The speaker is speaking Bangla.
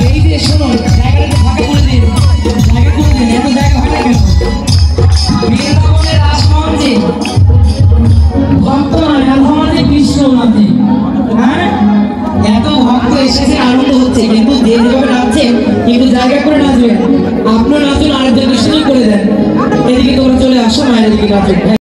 এই যে শুনুন, জায়গাটা ফাঁকা করে দিন, জায়গা করে দিন, এত জায়গা ফাঁকা কেন? বৃন্দাবনের রাসমঞ্চে ভক্ত নয়, রাধামাতে কৃষ্ণ নাচে। হ্যাঁ, এত ভক্ত এসেছে, আনন্দ হচ্ছে, কিন্তু যে যেভাবে নাচছেন কিন্তু জায়গা করে নাচবেন। আপনার নাচুন, আরেকজনকে সুযোগ করে দেন। এদিকে তোমরা চলে আসো, মায়ের দিকে নাচুন।